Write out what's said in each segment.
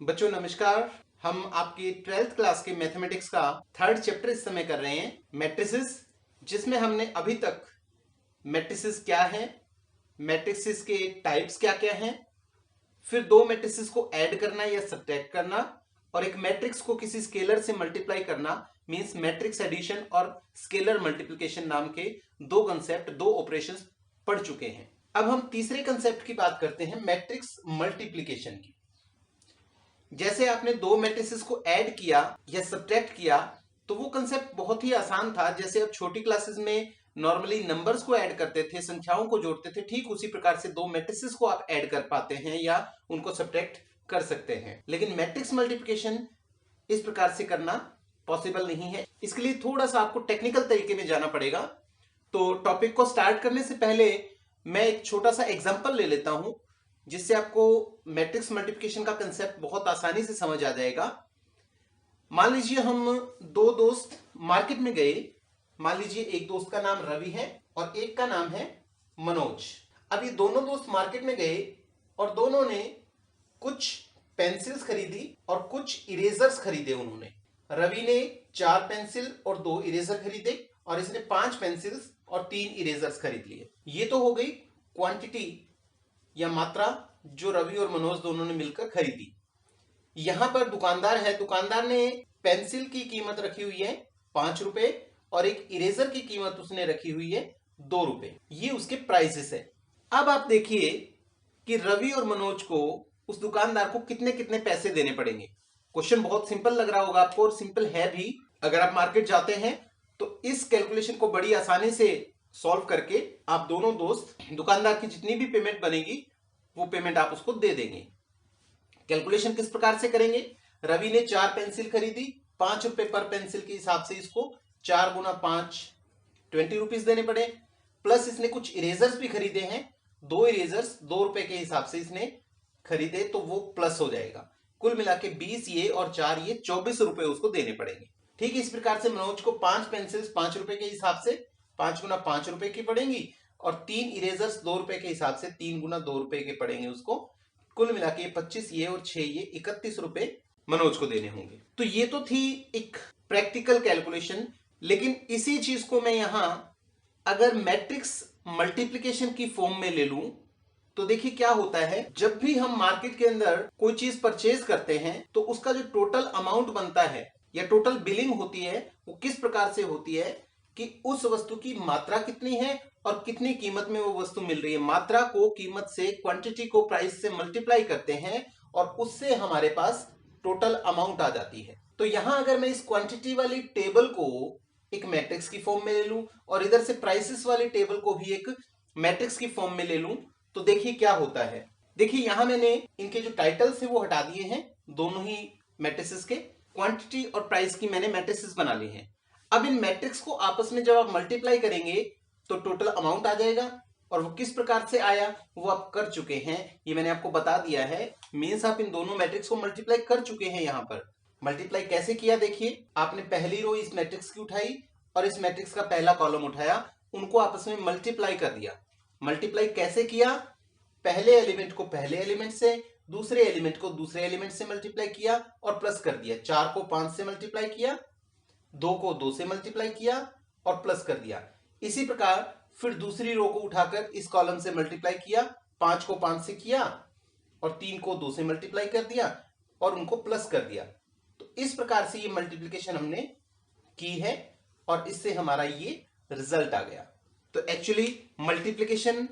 बच्चों नमस्कार। हम आपकी 12th क्लास के मैथमेटिक्स का थर्ड चैप्टर इस समय कर रहे हैं, मैट्रिसेस, जिसमें हमने अभी तक मैट्रिसेस क्या है, मैट्रिसेस के टाइप्स क्या क्या हैं, फिर दो मैट्रिसेस को ऐड करना या सब्ट्रैक्ट करना, और एक मैट्रिक्स को किसी स्केलर से मल्टीप्लाई करना मींस मैट्रिक्स एडिशन और स्केलर मल्टीप्लिकेशन नाम के दो कंसेप्ट, दो ऑपरेशंस पढ़ चुके हैं। अब हम तीसरे कंसेप्ट की बात करते हैं, मैट्रिक्स मल्टीप्लिकेशन की। जैसे आपने दो मैट्रिसेस को ऐड किया या सब्ट्रैक्ट किया तो वो कंसेप्ट बहुत ही आसान था। जैसे अब छोटी क्लासेस में नॉर्मली नंबर्स को ऐड करते थे, संख्याओं को जोड़ते थे, ठीक उसी प्रकार से दो मैट्रिसेस को आप ऐड कर पाते हैं या उनको सब्ट्रैक्ट कर सकते हैं। लेकिन मैट्रिक्स मल्टीप्लिकेशन इस प्रकार से करना पॉसिबल नहीं है। इसके लिए थोड़ा सा आपको टेक्निकल तरीके में जाना पड़ेगा। तो टॉपिक को स्टार्ट करने से पहले मैं एक छोटा सा एग्जांपल ले लेता हूं, जिससे आपको मैट्रिक्स मल्टीप्लिकेशन का कंसेप्ट बहुत आसानी से समझ आ जाएगा। मान लीजिए हम दो दोस्त मार्केट में गए। मान लीजिए एक दोस्त का नाम रवि है और एक का नाम है मनोज। अब ये दोनों दोस्त मार्केट में गए और दोनों ने कुछ पेंसिल्स खरीदी और कुछ इरेजर्स खरीदे। उन्होंने, रवि ने 4 पेंसिल और 2 इरेजर खरीदे और इसने 5 पेंसिल्स और 3 इरेजर्स खरीद लिए। ये तो हो गई क्वांटिटी या मात्रा जो रवि और मनोज दोनों ने मिलकर खरीदी। यहां पर दुकानदार है, दुकानदार ने पेंसिल की कीमत रखी हुई है 5 रुपए और एक इरेजर की कीमत उसने रखी हुई है 2 रुपए। ये उसके प्राइसेस है। अब आप देखिए कि रवि और मनोज को उस दुकानदार को कितने कितने पैसे देने पड़ेंगे। क्वेश्चन बहुत सिंपल लग रहा होगा आपको, और सिंपल है भी। अगर आप मार्केट जाते हैं तो इस कैलकुलेशन को बड़ी आसानी से सॉल्व करके आप दोनों दोस्त दुकानदार की जितनी भी पेमेंट बनेगी वो पेमेंट आप उसको दे देंगे। कैलकुलेशन किस प्रकार से करेंगे? रवि ने 4 पेंसिल खरीदी, 5 रुपए पर पेंसिल के हिसाब से इसको 4 गुना 5 20 रुपीज देने पड़े। प्लस इसने कुछ इरेजर्स भी खरीदे हैं, 2 इरेजर्स 2 रुपए के हिसाब से इसने खरीदे, तो वो प्लस हो जाएगा। कुल मिला के 20 ये और 4 ये 24 रुपए उसको देने पड़ेंगे। ठीक इस प्रकार से मनोज को 5 पेंसिल्स 5 रुपए के हिसाब से 5 गुना 5 रुपए की पड़ेंगी और 3 इरेजर्स 2 रुपए के हिसाब से 3 गुना 2 रुपए के पड़ेंगे उसको। कुल मिला के 25 ये और 6 ये 31 रुपए मनोज को देने होंगे। तो ये तो थी एक प्रैक्टिकल कैलकुलेशन। लेकिन इसी चीज को मैं यहां अगर मैट्रिक्स मल्टीप्लिकेशन की फॉर्म में ले लूं तो देखिए क्या होता है। जब भी हम मार्केट के अंदर कोई चीज परचेज करते हैं तो उसका जो टोटल अमाउंट बनता है या टोटल बिलिंग होती है वो किस प्रकार से होती है कि उस वस्तु की मात्रा कितनी है और कितनी कीमत में वो वस्तु मिल रही है। मात्रा को कीमत से, क्वांटिटी को प्राइस से मल्टीप्लाई करते हैं और उससे हमारे पास टोटल अमाउंट आ जाती है। तो यहां अगर मैं इस क्वांटिटी वाली टेबल को एक मैट्रिक्स की फॉर्म में ले लूं और इधर से प्राइसेस वाली टेबल को भी एक मैट्रिक्स की फॉर्म में ले लूं तो देखिए क्या होता है। देखिए यहां मैंने इनके जो टाइटल्स है वो हटा दिए हैं, दोनों ही मैट्रिसेस के। क्वांटिटी और प्राइस की मैंने मैट्रिसेस बना ली हैं। अब इन मैट्रिक्स को आपस में जब आप मल्टीप्लाई करेंगे तो टोटल अमाउंट आ जाएगा, और वो किस प्रकार से आया वो आप कर चुके हैं, ये मैंने आपको बता दिया है। मींस आप इन दोनों मैट्रिक्स को मल्टीप्लाई कर चुके हैं। यहां पर मल्टीप्लाई कैसे किया देखिए, आपने पहली रो इस मैट्रिक्स की उठाई और इस मैट्रिक्स का पहला कॉलम उठाया, उनको आपस में मल्टीप्लाई कर दिया। मल्टीप्लाई कैसे किया? पहले एलिमेंट को पहले एलिमेंट से, दूसरे एलिमेंट को दूसरे एलिमेंट से मल्टीप्लाई किया और प्लस कर दिया। 4 को 5 से मल्टीप्लाई किया, 2 को 2 से मल्टीप्लाई किया और प्लस कर दिया। इसी प्रकार फिर दूसरी रो को उठाकर इस कॉलम से मल्टीप्लाई किया, 5 को 5 से किया और 3 को 2 से मल्टीप्लाई कर दिया और उनको प्लस कर दिया। तो इस प्रकार से ये मल्टीप्लिकेशन हमने की है और इससे हमारा ये रिजल्ट आ गया। तो एक्चुअली मल्टीप्लिकेशन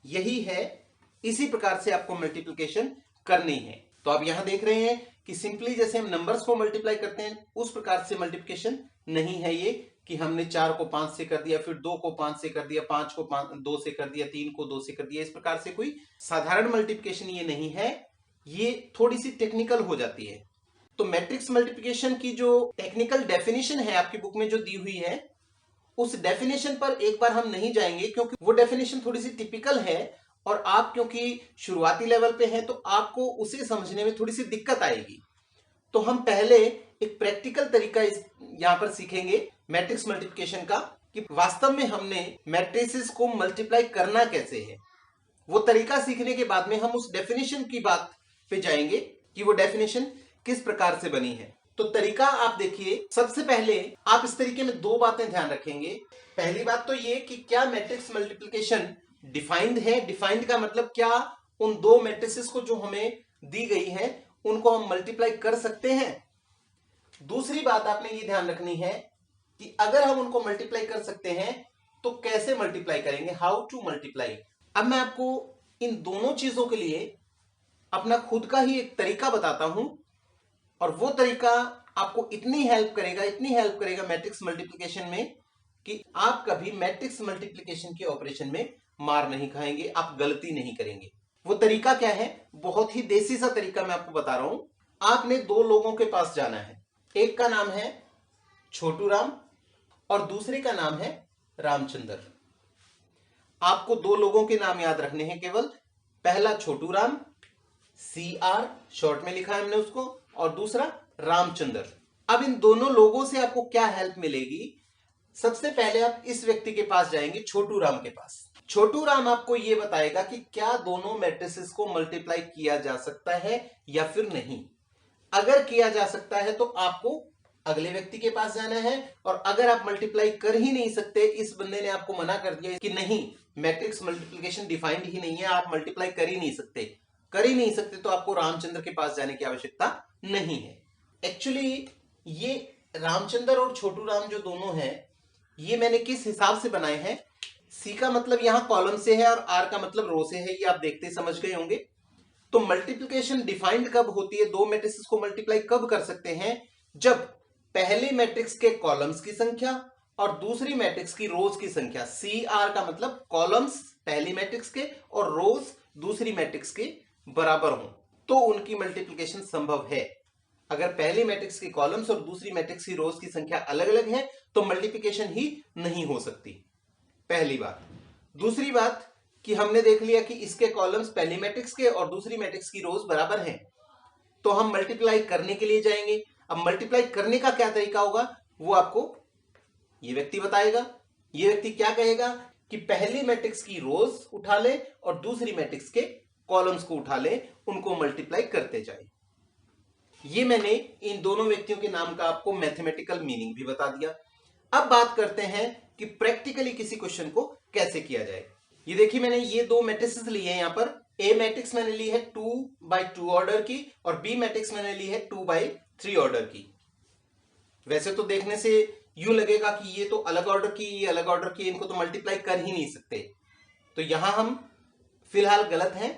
यही है, इसी प्रकार से आपको मल्टीप्लिकेशन करनी है। तो आप यहां देख रहे हैं कि सिंपली जैसे हम नंबर्स को मल्टीप्लाई करते हैं उस प्रकार से मल्टीप्लिकेशन नहीं है ये कि हमने 4 को 5 से कर दिया, फिर 2 को 5 से कर दिया, 5 को 2 से कर दिया, 3 को 2 से कर दिया। इस प्रकार से कोई साधारण मल्टीप्लिकेशन ये नहीं है, ये थोड़ी सी टेक्निकल हो जाती है। तो मैट्रिक्स मल्टीप्लिकेशन की जो टेक्निकल डेफिनेशन है आपकी बुक में जो दी हुई है, उस डेफिनेशन पर एक बार हम नहीं जाएंगे क्योंकि वो डेफिनेशन थोड़ी सी टिपिकल है और आप क्योंकि शुरुआती लेवल पे हैं तो आपको उसे समझने में थोड़ी सी दिक्कत आएगी। तो हम पहले एक प्रैक्टिकल तरीका यहां पर सीखेंगे मैट्रिक्स मल्टीप्लिकेशन का, कि वास्तव में हमने मैट्रिसेस को मल्टीप्लाई करना कैसे है। वो तरीका सीखने के बाद में हम उस डेफिनेशन की बात पे जाएंगे कि वो डेफिनेशन किस प्रकार से बनी है। तो तरीका आप देखिए, सबसे पहले आप इस तरीके में दो बातें ध्यान रखेंगे। पहली बात तो ये कि क्या मैट्रिक्स मल्टीप्लिकेशन डिफाइंड है। डिफाइंड का मतलब क्या उन दो मैट्रिसेस को जो हमें दी गई है उनको हम मल्टीप्लाई कर सकते हैं। दूसरी बात आपने ये ध्यान रखनी है कि अगर हम उनको मल्टीप्लाई कर सकते हैं तो कैसे मल्टीप्लाई करेंगे, हाउ टू मल्टीप्लाई। अब मैं आपको इन दोनों चीजों के लिए अपना खुद का ही एक तरीका बताता हूं, और वो तरीका आपको इतनी हेल्प करेगा मैट्रिक्स मल्टीप्लिकेशन में कि आप कभी मैट्रिक्स मल्टीप्लिकेशन के ऑपरेशन में मार नहीं खाएंगे, आप गलती नहीं करेंगे। वो तरीका क्या है, बहुत ही देसी सा तरीका मैं आपको बता रहा हूं। आपने दो लोगों के पास जाना है, एक का नाम है छोटू राम और दूसरे का नाम है रामचंद्र। आपको दो लोगों के नाम याद रखने हैं केवल। पहला छोटू राम, CR शॉर्ट में लिखा है हमने उसको, और दूसरा रामचंद्र। अब इन दोनों लोगों से आपको क्या हेल्प मिलेगी। सबसे पहले आप इस व्यक्ति के पास जाएंगे, छोटू राम के पास। छोटू राम आपको यह बताएगा कि क्या दोनों मैट्रिसेस को मल्टीप्लाई किया जा सकता है या फिर नहीं। अगर किया जा सकता है तो आपको अगले व्यक्ति के पास जाना है, और अगर आप मल्टीप्लाई कर ही नहीं सकते, इस बंदे ने आपको मना कर दिया कि नहीं मैट्रिक्स मल्टीप्लिकेशन डिफाइंड ही नहीं है, आप मल्टीप्लाई कर ही नहीं सकते, तो आपको रामचंद्र के पास जाने की आवश्यकता नहीं है। एक्चुअली ये रामचंद्र और छोटू राम जो दोनों हैं, ये मैंने किस हिसाब से बनाए हैं। सी का मतलब यहां कॉलम से है और आर का मतलब रो से है, ये आप देखते समझ गए होंगे। तो मल्टीप्लिकेशन डिफाइंड कब होती है, दो मैट्रिक्स को मल्टीप्लाई कब कर सकते हैं, जब पहले मैट्रिक्स के कॉलम्स की संख्या और दूसरी मैट्रिक्स की रोज की संख्या, CR का मतलब कॉलम्स पहली मैट्रिक्स के और रोज दूसरी मैट्रिक्स के बराबर हो, तो उनकी मल्टीप्लिकेशन संभव है। अगर पहली मैट्रिक्स की कॉलम्स और दूसरी मैट्रिक्स की रोज की संख्या अलग अलग है तो मल्टीप्लिकेशन ही नहीं हो सकती, पहली बात। दूसरी बात कि हमने देख लिया कि इसके कॉलम्स पहली मैट्रिक्स के और दूसरी मैट्रिक्स की रोज बराबर हैं, तो हम मल्टीप्लाई करने के लिए जाएंगे। अब मल्टीप्लाई करने का क्या तरीका होगा वो आपको ये व्यक्ति बताएगा। ये व्यक्ति क्या कहेगा कि पहली मैट्रिक्स की रोज उठा ले और दूसरी मैट्रिक्स के कॉलम्स को उठा ले, उनको मल्टीप्लाई करते जाए। ये मैंने इन दोनों व्यक्तियों के नाम का आपको मैथमेटिकल मीनिंग भी बता दिया। अब बात करते हैं कि प्रैक्टिकली किसी क्वेश्चन को कैसे किया जाए। ये देखिए मैंने ये दो मैट्रिसेस लिए हैं। यहाँ पर ए मैट्रिक्स मैंने ली है 2x2 ऑर्डर की और बी मैट्रिक्स मैंने ली है 2x3 ऑर्डर की। वैसे तो देखने से यूं लगेगा कि ये तो अलग ऑर्डर की, ये अलग ऑर्डर की, इनको तो मल्टीप्लाई कर ही नहीं सकते। तो यहां हम फिलहाल गलत हैं।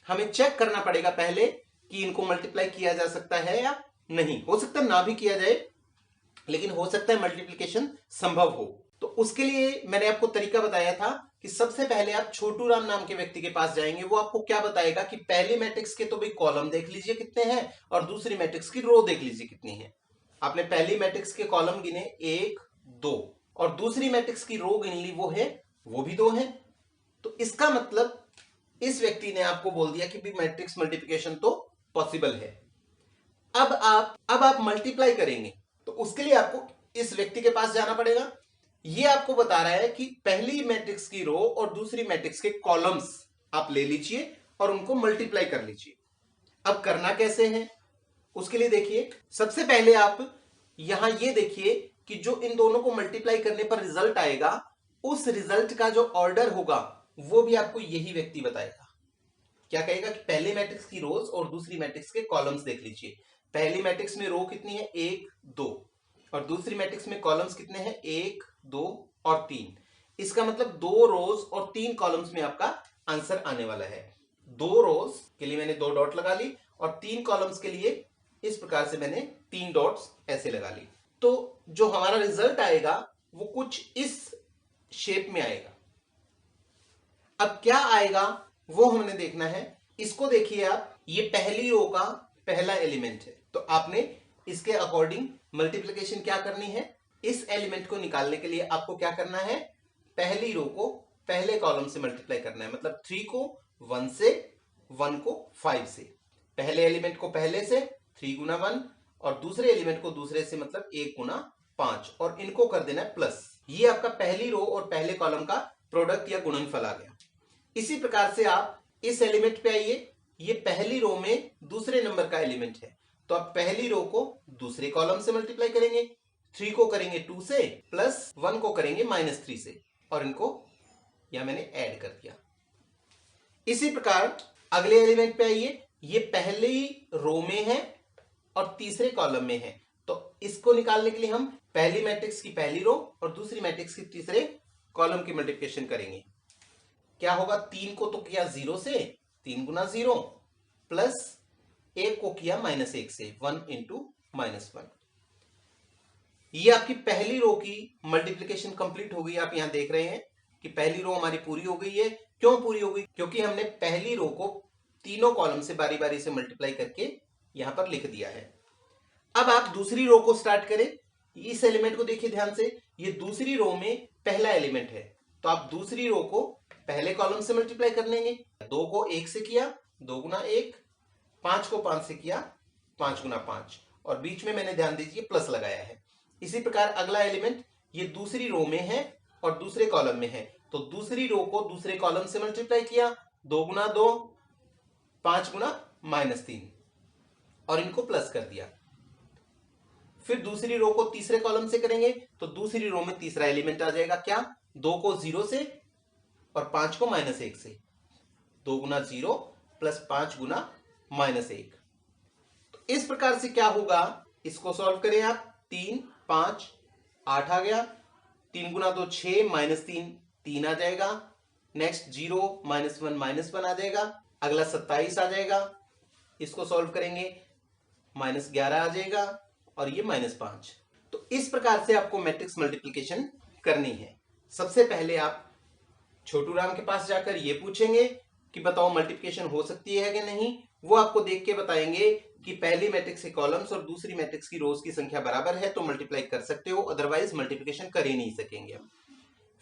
हमें चेक करना पड़ेगा पहले कि इनको मल्टीप्लाई किया जा सकता है या नहीं। हो सकता है ना भी किया जाए, लेकिन हो सकता है मल्टीप्लिकेशन संभव हो। तो उसके लिए मैंने आपको तरीका बताया था कि सबसे पहले आप छोटू राम नाम के व्यक्ति के पास जाएंगे। वो आपको क्या बताएगा कि पहली मैट्रिक्स के तो भाई कॉलम देख लीजिए कितने हैं और दूसरी मैट्रिक्स की रो देख लीजिए कितनी है। आपने पहली मैट्रिक्स के कॉलम गिने 1 2 और दूसरी मैट्रिक्स की रो गिन ली, वो भी 2 है। तो इसका मतलब इस व्यक्ति ने आपको बोल दिया कि भी मैट्रिक्स मल्टीप्लिकेशन तो पॉसिबल है। अब आप मल्टीप्लाई करेंगे तो उसके लिए आपको इस व्यक्ति के पास जाना पड़ेगा। ये आपको बता रहा है कि पहली मैट्रिक्स की रो और दूसरी मैट्रिक्स के कॉलम्स आप ले लीजिए और उनको मल्टीप्लाई कर लीजिए। अब करना कैसे है उसके लिए देखिए, सबसे पहले आप यहां ये देखिए कि जो इन दोनों को मल्टीप्लाई करने पर रिजल्ट आएगा, उस रिजल्ट का जो ऑर्डर होगा वो भी आपको यही व्यक्ति बताएगा। क्या कहेगा कि पहले मैट्रिक्स की रोज और दूसरी मैट्रिक्स के कॉलम्स देख लीजिए। पहली मैट्रिक्स में रो कितनी है 1 2 और दूसरी मैट्रिक्स में कॉलम्स कितने हैं 1 2 और 3। इसका मतलब 2 रोज और 3 कॉलम्स में आपका आंसर आने वाला है। 2 रोज के लिए मैंने 2 डॉट लगा ली और 3 कॉलम्स के लिए इस प्रकार से मैंने 3 डॉट्स ऐसे लगा ली। तो जो हमारा रिजल्ट आएगा वो कुछ इस शेप में आएगा। अब क्या आएगा वो हमने देखना है। इसको देखिए आप, ये पहली रो का पहला एलिमेंट है, तो आपने इसके अकॉर्डिंग मल्टीप्लिकेशन क्या करनी है। इस एलिमेंट को निकालने के लिए आपको क्या करना है, पहली रो को पहले कॉलम से मल्टीप्लाई करना है। मतलब 3 को 1 से, 1 को 5 से। पहले एलिमेंट को पहले से 3 गुना 1 और दूसरे एलिमेंट को दूसरे से, मतलब 1 गुना 5, और इनको कर देना है प्लस। ये आपका पहली रो और पहले कॉलम का प्रोडक्ट या गुणनफल आ गया। इसी प्रकार से आप इस एलिमेंट पे आइए, ये पहली रो में दूसरे नंबर का एलिमेंट है, तो आप पहली रो को दूसरे कॉलम से मल्टीप्लाई करेंगे, 3 को करेंगे 2 से, प्लस 1 को करेंगे -3 से, और इनको यहां मैंने ऐड कर दिया। इसी प्रकार अगले एलिमेंट पे आइए, ये पहली रो में है और तीसरे कॉलम में है, तो इसको निकालने के लिए हम पहली मैट्रिक्स की पहली रो और दूसरी मैट्रिक्स की तीसरे कॉलम की मल्टीप्लिकेशन करेंगे। क्या होगा, 3 को तो किया 0 से, 3 गुना 0, प्लस 1 को किया -1 से, 1 इंटू -1। ये आपकी पहली रो की मल्टीप्लिकेशन कंप्लीट हो गई। आप यहां देख रहे हैं कि पहली रो हमारी पूरी हो गई है। क्यों पूरी हो गई? क्योंकि हमने पहली रो को तीनों कॉलम से बारी बारी से मल्टीप्लाई करके यहां पर लिख दिया है। अब आप दूसरी रो को स्टार्ट करें। इस एलिमेंट को देखिए ध्यान से, ये दूसरी रो में पहला एलिमेंट है, तो आप दूसरी रो को पहले कॉलम से मल्टीप्लाई कर लेंगे। 2 को 1 से किया, 2 गुना 1, 5 को 5 से किया, 5 गुना 5, और बीच में मैंने ध्यान दीजिए प्लस लगाया है। इसी प्रकार अगला एलिमेंट ये दूसरी रो में है और दूसरे कॉलम में है, तो दूसरी रो को दूसरे कॉलम से मल्टीप्लाई किया, 2 गुना 2, 5 गुना -3, और इनको प्लस कर दिया। फिर दूसरी रो को तीसरे कॉलम से करेंगे, तो दूसरी रो में तीसरा एलिमेंट आ जाएगा। क्या? 2 को 0 से और 5 को -1 से, 2 गुना 0 प्लस 5 गुना -1। तो इस प्रकार से क्या होगा, इसको सॉल्व करें आप। 3, 5, 8 आ गया, 3 गुना 2 6, -3 3 आ जाएगा, नेक्स्ट 0 -1 आ जाएगा, अगला 27 आ जाएगा, इसको सॉल्व करेंगे -11 आ जाएगा, और ये -5। तो इस प्रकार से आपको मैट्रिक्स मल्टीप्लिकेशन करनी है। सबसे पहले आप छोटू राम के पास जाकर ये पूछेंगे कि बताओ मल्टीप्लिकेशन हो सकती है कि नहीं। वो आपको देख के बताएंगे कि पहली मैट्रिक्स के कॉलम्स और दूसरी मैट्रिक्स की रोज की संख्या बराबर है तो मल्टीप्लाई कर सकते हो, अदरवाइज मल्टीप्लिकेशन कर ही नहीं सकेंगे।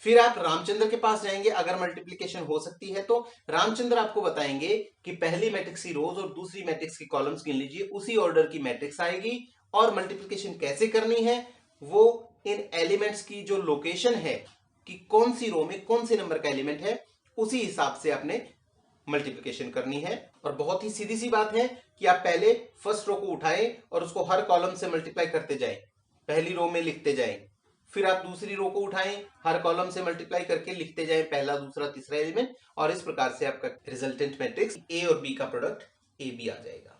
फिर आप रामचंद्र के पास जाएंगे, अगर मल्टीप्लिकेशन हो सकती है तो रामचंद्र आपको बताएंगे कि पहली मैट्रिक्स की रोज और दूसरी मैट्रिक्स की कॉलम्स गिन लीजिए, उसी ऑर्डर की मैट्रिक्स आएगी, और मल्टीप्लिकेशन कैसे करनी है वो इन एलिमेंट्स की जो लोकेशन है कि कौन सी रो में कौन से नंबर का एलिमेंट है, उसी हिसाब से आपने मल्टीप्लिकेशन करनी है। और बहुत ही सीधी सी बात है कि आप पहले फर्स्ट रो को उठाएं और उसको हर कॉलम से मल्टीप्लाई करते जाएं, पहली रो में लिखते जाएं। फिर आप दूसरी रो को उठाएं, हर कॉलम से मल्टीप्लाई करके लिखते जाएं पहला, दूसरा, तीसरा एलिमेंट, और इस प्रकार से आपका रिजल्टेंट मैट्रिक्स ए और बी का प्रोडक्ट ए बी आ जाएगा।